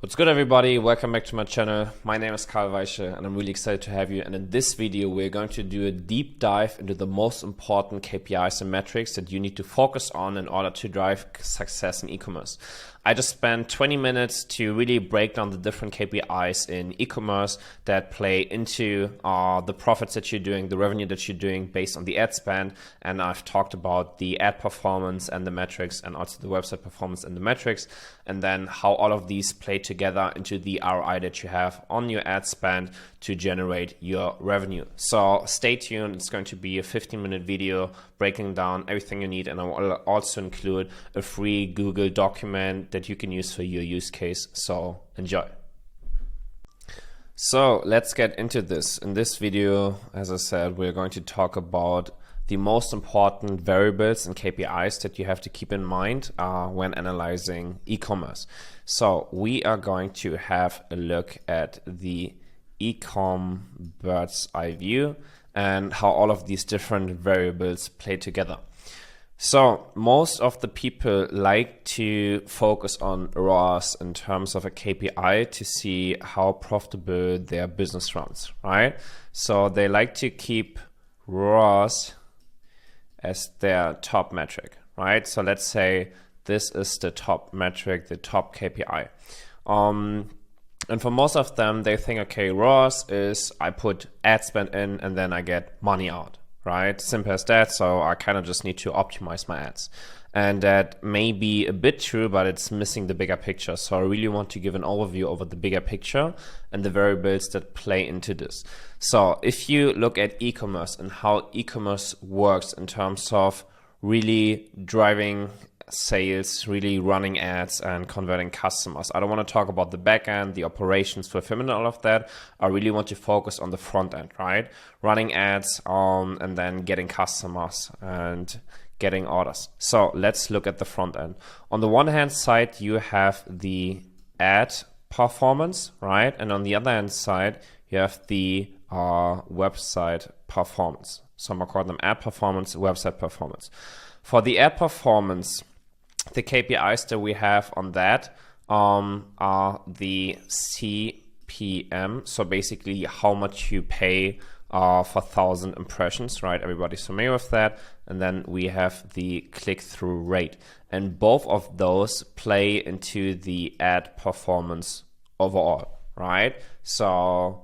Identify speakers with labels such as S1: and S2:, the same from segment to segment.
S1: What's good, everybody? Welcome back to my channel. My name is Karl Weiche and I'm really excited to have you. And in this video, we're going to do a deep dive into the most important KPIs and metrics that you need to focus on in order to drive success in e-commerce. I just spent 20 minutes to really break down the different KPIs in e-commerce that play into the profits that you're doing, the revenue that you're doing based on the ad spend. And I've talked about the ad performance and the metrics, and also the website performance and the metrics, and then how all of these play together into the ROI that you have on your ad spend to generate your revenue. So stay tuned. It's going to be a 15-minute video breaking down everything you need, and I will also include a free Google document that you can use for your use case. So enjoy. So let's get into this. In this video, as I said, we're going to talk about the most important variables and KPIs that you have to keep in mind when analyzing e-commerce. So we are going to have a look at the eCom bird's eye view and how all of these different variables play together. So most of the people like to focus on ROAS in terms of a KPI to see how profitable their business runs, right? So they like to keep ROAS as their top metric, right? So let's say this is the top metric, the top KPI. And for most of them, they think, okay, ROAS is I put ad spend in and then I get money out, right? Simple as that. So I kind of just need to optimize my ads. And that may be a bit true, but it's missing the bigger picture. So I really want to give an overview over the bigger picture and the variables that play into this. So if you look at e-commerce and how e-commerce works in terms of really driving sales, really running ads and converting customers. I don't want to talk about the back end, the operations, fulfillment, all of that. I really want to focus on the front end, right? Running ads and then getting customers and getting orders. So let's look at the front end. On the one hand side, you have the ad performance, right? And on the other hand side, you have the website performance. So I'm going to call them ad performance, website performance. For the ad performance, the KPIs that we have on that are the CPM. So basically how much you pay for 1,000 impressions, right? Everybody's familiar with that. And then we have the click-through rate. And both of those play into the ad performance overall, right? So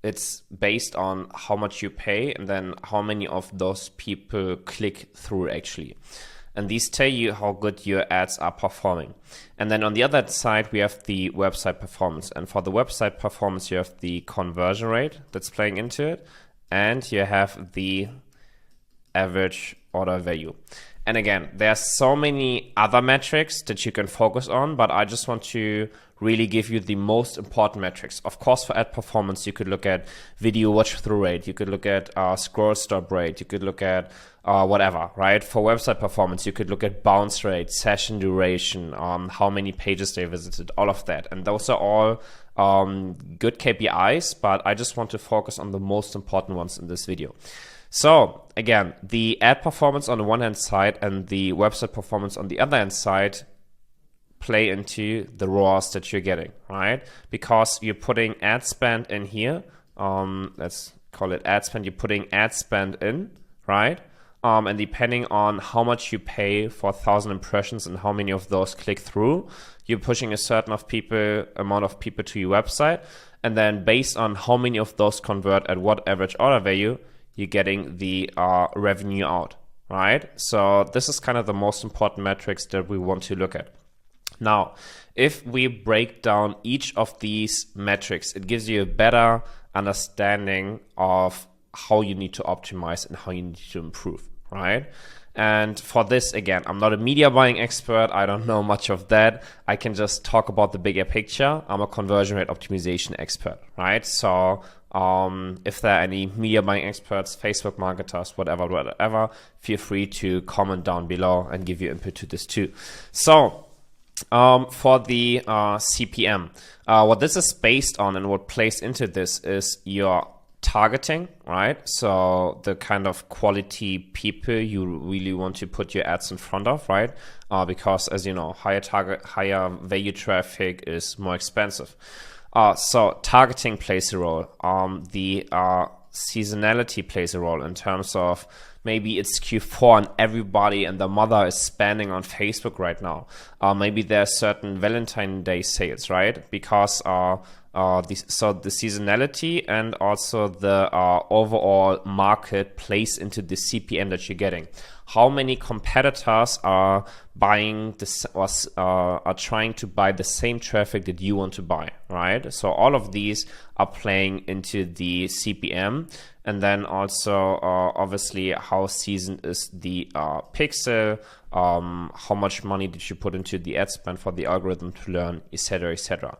S1: it's based on how much you pay and then how many of those people click through actually. And these tell you how good your ads are performing. And then on the other side, we have the website performance. And for the website performance, you have the conversion rate that's playing into it. And you have the average order value. And again, there are so many other metrics that you can focus on, but I just want to really give you the most important metrics. Of course, for ad performance, you could look at video watch through rate. You could look at scroll stop rate. You could look at whatever, right? For website performance, you could look at bounce rate, session duration, how many pages they visited, all of that. And those are all good KPIs, but I just want to focus on the most important ones in this video. So again, the ad performance on the one hand side and the website performance on the other hand side play into the ROAS that you're getting, right? Because you're putting ad spend in here. Let's call it ad spend. You're putting ad spend in, right? And depending on how much you pay for 1,000 impressions and how many of those click through, you're pushing a certain amount of people to your website. And then based on how many of those convert at what average order value, you're getting the revenue out, right? So this is kind of the most important metrics that we want to look at. Now, if we break down each of these metrics, it gives you a better understanding of how you need to optimize and how you need to improve, right? And for this, again, I'm not a media buying expert. I don't know much of that. I can just talk about the bigger picture. I'm a conversion rate optimization expert, right? So if there are any media buying experts, Facebook marketers, whatever, feel free to comment down below and give your input to this too. So for the CPM, what this is based on and what plays into this is your targeting, right? So the kind of quality people you really want to put your ads in front of, right? Because as you know, higher value traffic is more expensive. So targeting plays a role. The seasonality plays a role in terms of maybe it's Q4 and everybody and their mother is spending on Facebook right now. Maybe there's certain Valentine's Day sales, right? Because so the seasonality and also the overall market plays into the CPM that you're getting. How many competitors are buying this or are trying to buy the same traffic that you want to buy, right? So all of these are playing into the CPM. And then also, obviously, how seasoned is the pixel, how much money did you put into the ad spend for the algorithm to learn, etc., etc.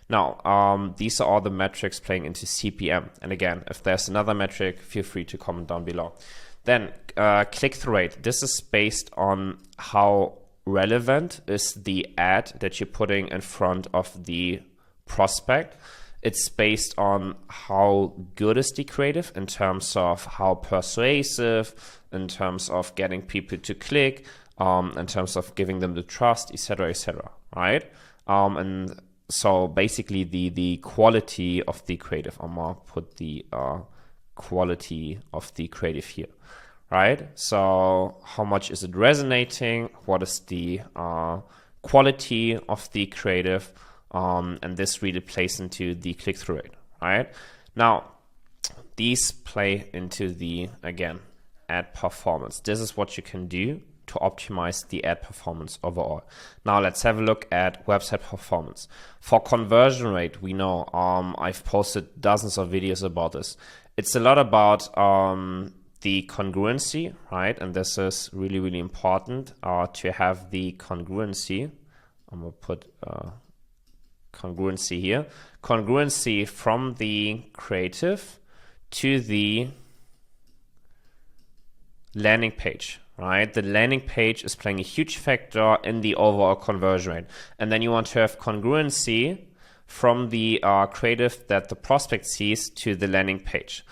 S1: Now, these are all the metrics playing into CPM. And again, if there's another metric, feel free to comment down below. Then click-through rate. This is based on how relevant is the ad that you're putting in front of the prospect. It's based on how good is the creative in terms of how persuasive, in terms of getting people to click, in terms of giving them the trust, etc., right? And so basically the quality of the creative, I'm gonna put the quality of the creative here, right? So how much is it resonating? What is the quality of the creative? And this really plays into the click-through rate, right? Now, these play into the, again, ad performance. This is what you can do to optimize the ad performance overall. Now, let's have a look at website performance. For conversion rate, we know I've posted dozens of videos about this. It's a lot about the congruency, right? And this is really, really important to have the congruency. I'm going to put congruency here. Congruency from the creative to the landing page, right? The landing page is playing a huge factor in the overall conversion rate. And then you want to have congruency from the creative that the prospect sees to the landing page.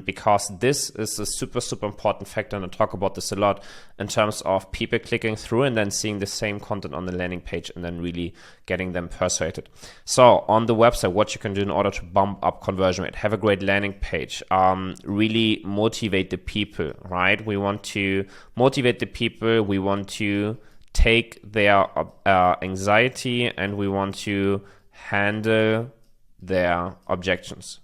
S1: Because this is a super, super important factor, and I talk about this a lot in terms of people clicking through and then seeing the same content on the landing page and then really getting them persuaded. So on the website, what you can do in order to bump up conversion rate, have a great landing page, really motivate the people, right? We want to motivate the people, we want to take their anxiety, and we want to handle their objections,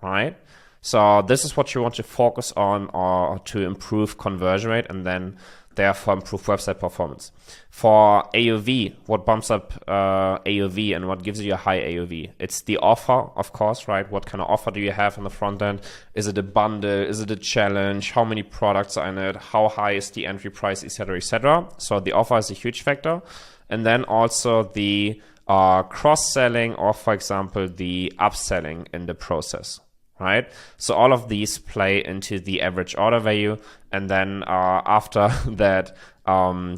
S1: right? So this is what you want to focus on or to improve conversion rate and then therefore improve website performance. For AOV, what bumps up AOV and what gives you a high AOV? It's the offer, of course, right? What kind of offer do you have on the front end? Is it a bundle? Is it a challenge? How many products are in it? How high is the entry price, etc., etc.? So the offer is a huge factor. And then also the cross-selling or, for example, the upselling in the process. Right? So all of these play into the average order value. And then after that,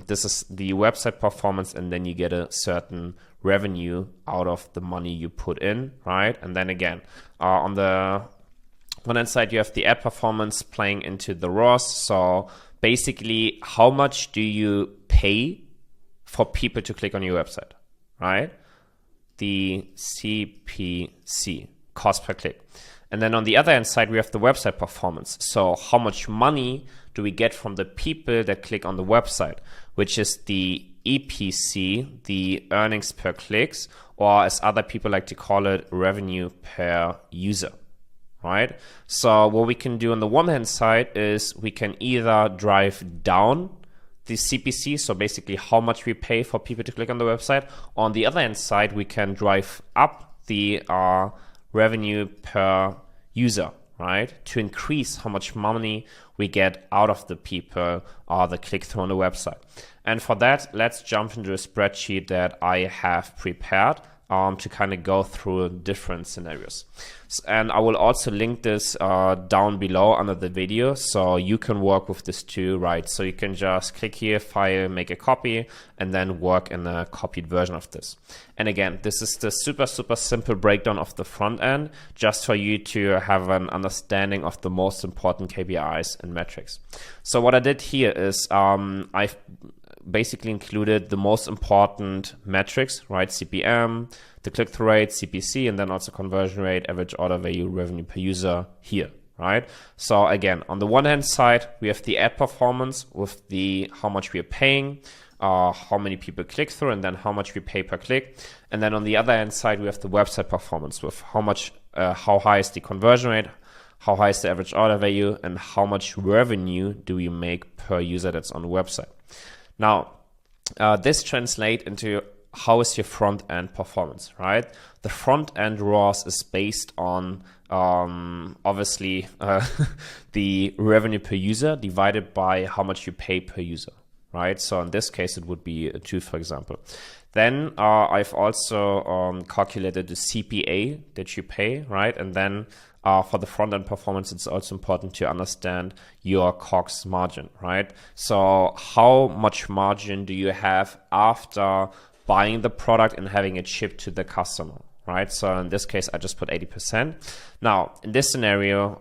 S1: this is the website performance, and then you get a certain revenue out of the money you put in, right? And then again, on the one hand side, you have the ad performance playing into the ROAS. So basically, how much do you pay for people to click on your website, right? The CPC, cost per click. And then on the other hand side, we have the website performance. So how much money do we get from the people that click on the website, which is the EPC, the earnings per clicks, or as other people like to call it, revenue per user, right? So what we can do on the one hand side is we can either drive down the CPC, so basically how much we pay for people to click on the website. On the other hand side, we can drive up the revenue per user, right? To increase how much money we get out of the people that click through on the website. And for that, let's jump into a spreadsheet that I have prepared to kind of go through different scenarios. And I will also link this down below under the video, so you can work with this too, right? So you can just click here, file, make a copy, and then work in a copied version of this. And again, this is the super simple breakdown of the front end, just for you to have an understanding of the most important KPIs and metrics. So what I did here is I've basically included the most important metrics, right? CPM, the click-through rate, CPC, and then also conversion rate, average order value, revenue per user here, right? So again, on the one hand side, we have the ad performance with the how much we are paying, how many people click through, and then how much we pay per click. And then on the other hand side, we have the website performance with how high is the conversion rate, how high is the average order value, and how much revenue do we make per user that's on the website. Now, this translates into how is your front end performance, right? The front end ROAS is based on obviously the revenue per user divided by how much you pay per user, right? So in this case, it would be 2, for example. Then I've also calculated the CPA that you pay, right? And then for the front-end performance, it's also important to understand your COGS margin, right? So how much margin do you have after buying the product and having it shipped to the customer, right? So in this case, I just put 80%. Now, in this scenario,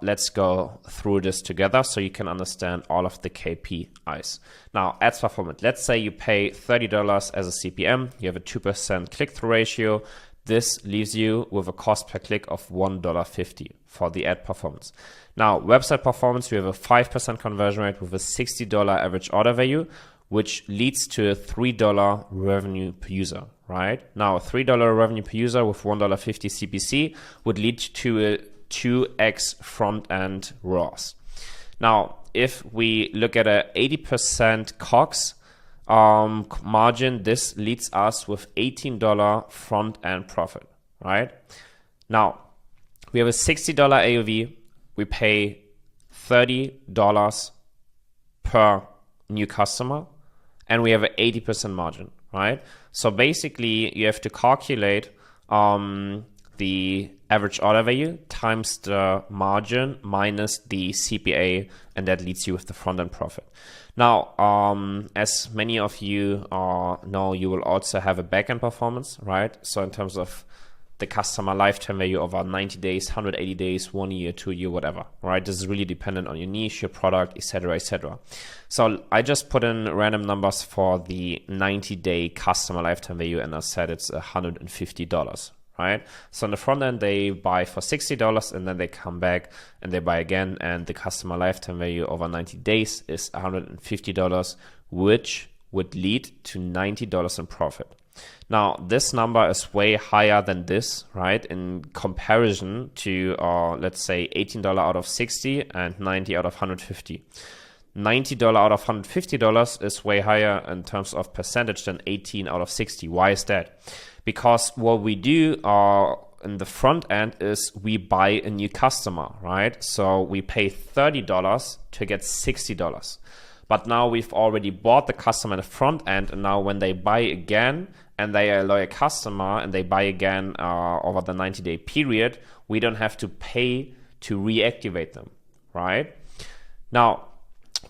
S1: let's go through this together so you can understand all of the KPIs. Now, ads performance. Let's say you pay $30 as a CPM. You have a 2% click-through ratio. This leaves you with a cost per click of $1.50 for the ad performance. Now, website performance, we have a 5% conversion rate with a $60 average order value, which leads to a $3 revenue per user, right? Now, a $3 revenue per user with $1.50 CPC would lead to a 2x front-end ROAS. Now, if we look at a 80% COGS margin, this leads us with $18 front-end profit, right? Now, we have a $60 AOV. We pay $30 per new customer, and we have an 80% margin, right? So basically, you have to calculate the average order value times the margin minus the CPA, and that leads you with the front-end profit. Now, as many of you know, you will also have a back-end performance, right? So in terms of the customer lifetime value over 90 days, 180 days, 1 year, 2 year, whatever, right? This is really dependent on your niche, your product, etc., etc. So I just put in random numbers for the 90-day customer lifetime value, and I said it's $150, right? So on the front end, they buy for $60, and then they come back and they buy again, and the customer lifetime value over 90 days is $150, which would lead to $90 in profit. Now, this number is way higher than this, right? In comparison to, let's say, $18 out of 60 and 90 out of 150. $90 out of $150 is way higher in terms of percentage than 18 out of 60. Why is that? Because what we do in the front end is we buy a new customer, right? So we pay $30 to get $60. But now we've already bought the customer in the front end, and now when they buy again and they are a loyal customer and they buy again over the 90-day period, we don't have to pay to reactivate them, right? Now,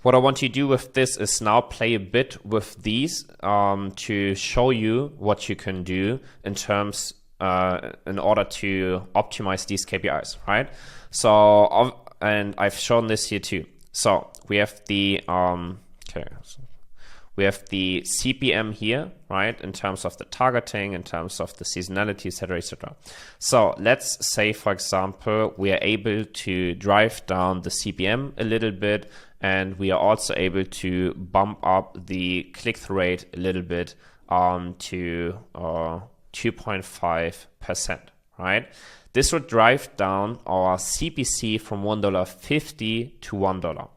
S1: what I want you to do with this is now play a bit with these to show you what you can do in terms in order to optimize these KPIs, right? So, and I've shown this here too. So we have the we have the CPM here, right? In terms of the targeting, in terms of the seasonality, etc., etc. So let's say, for example, we are able to drive down the CPM a little bit, and we are also able to bump up the click-through rate a little bit to 2.5%, right? This would drive down our CPC from $1.50 to $1.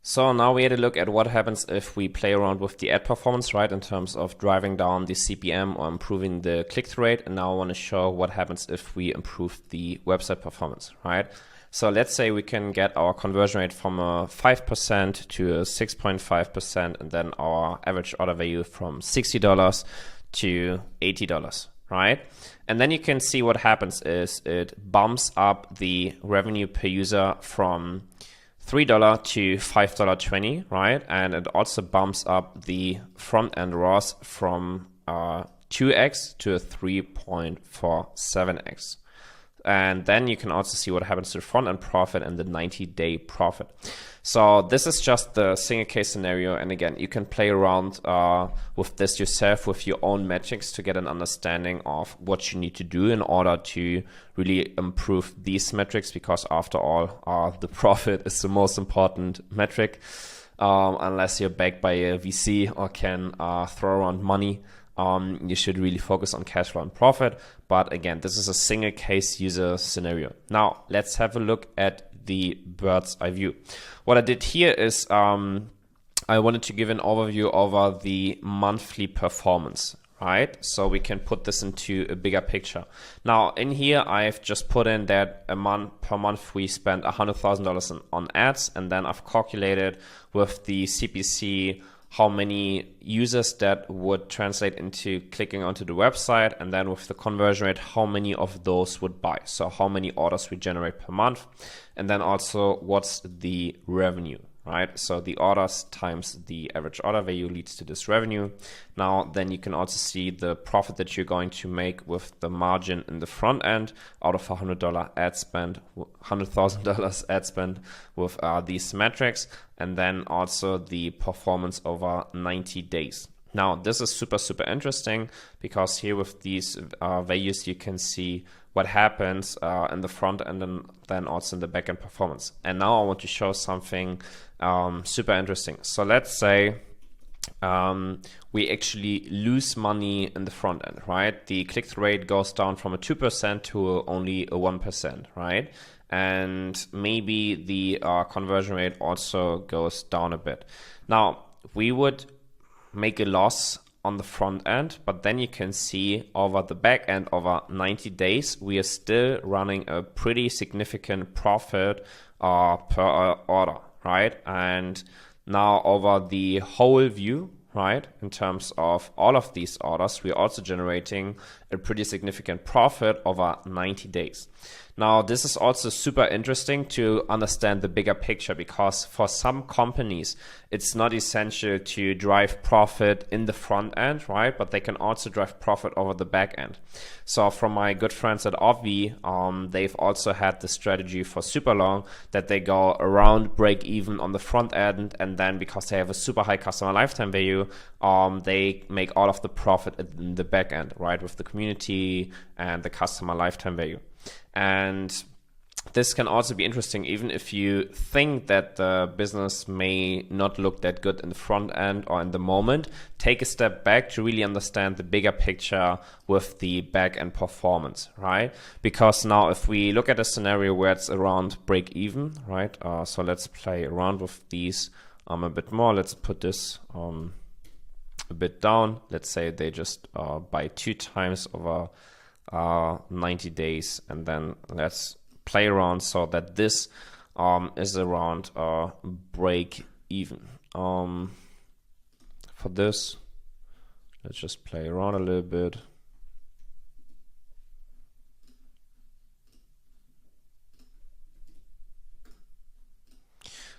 S1: So now we had a look at what happens if we play around with the ad performance, right, in terms of driving down the CPM or improving the click-through rate. And now I want to show what happens if we improve the website performance, right? So let's say we can get our conversion rate from a 5% to a 6.5%, and then our average order value from $60 to $80, right? And then you can see what happens is it bumps up the revenue per user from $3 to $5.20, right? And it also bumps up the front end ROAS from 2x to 3.47x. And then you can also see what happens to the front end profit and the 90-day profit. So this is just the single case scenario. And again, you can play around with this yourself with your own metrics to get an understanding of what you need to do in order to really improve these metrics, because after all, the profit is the most important metric. Unless you're backed by a VC or can throw around money, you should really focus on cash flow and profit. But again, this is a single case user scenario. Now let's have a look at the bird's eye view. What I did here is I wanted to give an overview over the monthly performance, right? So we can put this into a bigger picture. Now in here, I've just put in that per month we spend $100,000 on ads, and then I've calculated with the CPC how many users that would translate into clicking onto the website, and then with the conversion rate, how many of those would buy. So how many orders we generate per month, and then also what's the revenue, right? So the orders times the average order value leads to this revenue. Now, then you can also see the profit that you're going to make with the margin in the front end out of $100 ad spend, $100,000 ad spend with these metrics, and then also the performance over 90 days. Now, this is super, super interesting because here with these values, you can see what happens in the front end and then also in the back end performance. And now I want to show something super interesting. So let's say we actually lose money in the front end, right? The click-through rate goes down from a 2% to only a 1%, right? And maybe the conversion rate also goes down a bit. Now, we would make a loss on the front end, but then you can see over the back end, over 90 days, we are still running a pretty significant profit per order, right? And now over the whole view, right, in terms of all of these orders, we're also generating a pretty significant profit over 90 days. Now, this is also super interesting to understand the bigger picture, because for some companies, it's not essential to drive profit in the front end, right? But they can also drive profit over the back end. So from my good friends at Obvi, they've also had the strategy for super long that they go around break even on the front end, and then because they have a super high customer lifetime value, they make all of the profit in the back end, right? With the community and the customer lifetime value. And this can also be interesting even if you think that the business may not look that good in the front end or in the moment. Take a step back to really understand the bigger picture with the back end performance, right? Because now if we look at a scenario where it's around break even, right? So let's play around with these a bit more. Let's put this a bit down. Let's say they just buy 2 times over 90 days, and then let's play around so that this is around break even. For this, let's just play around a little bit.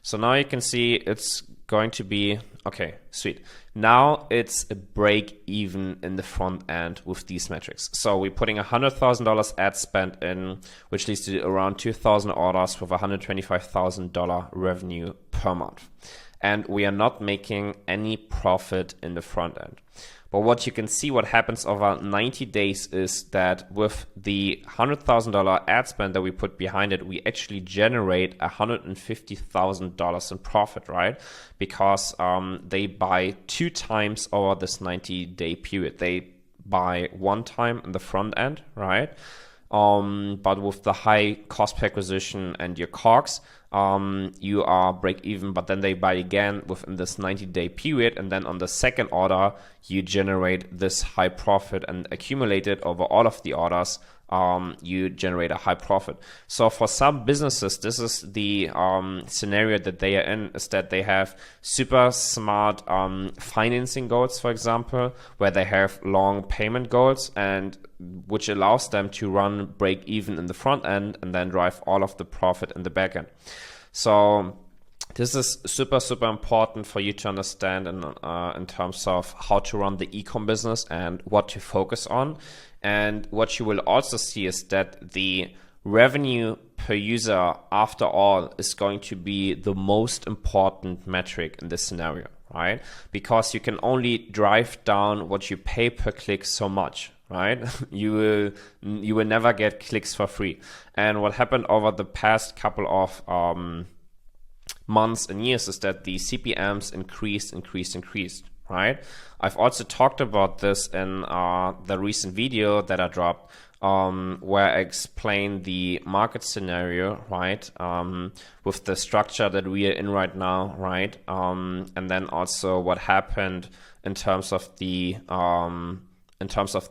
S1: So now you can see it's going to be, okay, sweet. Now it's a break even in the front end with these metrics. So we're putting $100,000 ad spend in, which leads to around 2,000 orders with $125,000 revenue per month. And we are not making any profit in the front end. But what you can see what happens over 90 days is that with the $100,000 ad spend that we put behind it, we actually generate $150,000 in profit, right? Because they buy 2 times over this 90-day period. They buy 1 time in the front end, right? But with the high cost per acquisition and your COGS, you are break even, but then they buy again within this 90-day period, and then on the second order you generate this high profit, and accumulate it over all of the orders, you generate a high profit. So for some businesses, this is the scenario that they are in, is that they have super smart financing goals, for example, where they have long payment goals, and which allows them to run break even in the front end and then drive all of the profit in the back end. So this is super important for you to understand in terms of how to run the ecom business and what to focus on. And what you will also see is that the revenue per user, after all, is going to be the most important metric in this scenario, right? Because you can only drive down what you pay per click so much, right? You will never get clicks for free. And what happened over the past couple of months and years is that the CPMs increased, right? I've also talked about this in the recent video that I dropped, where I explain the market scenario, right? With the structure that we are in right now, right? And then also what happened in terms of the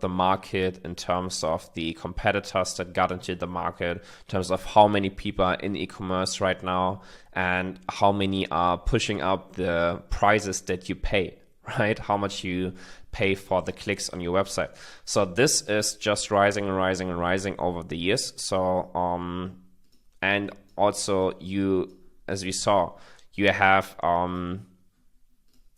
S1: market, in terms of the competitors that got into the market, in terms of how many people are in e-commerce right now, and how many are pushing up the prices that you pay, right? How much you pay for the clicks on your website. So this is just rising over the years. So and also you, as we saw, you have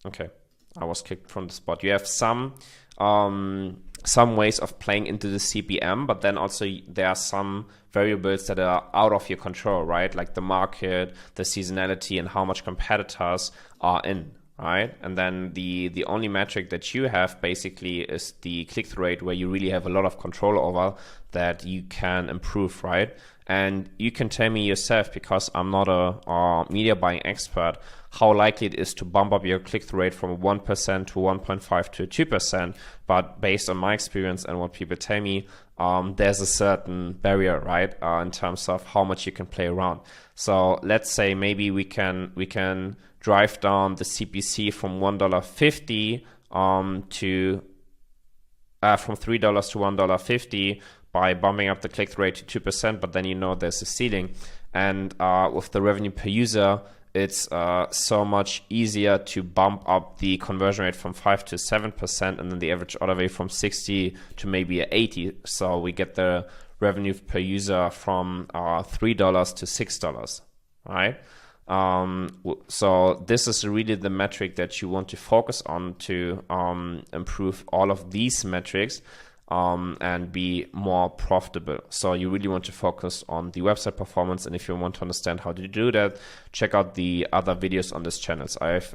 S1: okay, I was kicked from the spot. You have some ways of playing into the CPM, but then also there are some variables that are out of your control, right? Like the market, the seasonality, and how much competitors are in, right? And then the only metric that you have basically is the click-through rate, where you really have a lot of control over that you can improve, right? And you can tell me yourself, because I'm not a media buying expert, how likely it is to bump up your click-through rate from 1% to 1.5 to 2%. But based on my experience and what people tell me, there's a certain barrier, right? In terms of how much you can play around. So let's say maybe we can drive down the CPC from $1.50 to from $3 to $1.50 by bumping up the click-through rate to 2%, but then there's a ceiling. And with the revenue per user, it's so much easier to bump up the conversion rate from 5 to 7%, and then the average order value from 60 to maybe 80. So we get the revenue per user from $3 to $6, right? So this is really the metric that you want to focus on to improve all of these metrics and be more profitable. So you really want to focus on the website performance. And if you want to understand how to do that, check out the other videos on this channel. I've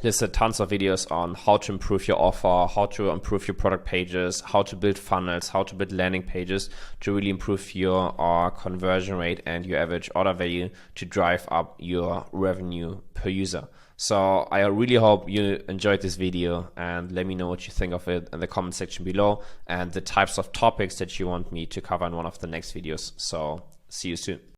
S1: listed tons of videos on how to improve your offer, how to improve your product pages, how to build funnels, how to build landing pages to really improve your conversion rate and your average order value to drive up your revenue per user. So I really hope you enjoyed this video, and let me know what you think of it in the comment section below, and the types of topics that you want me to cover in one of the next videos. So see you soon.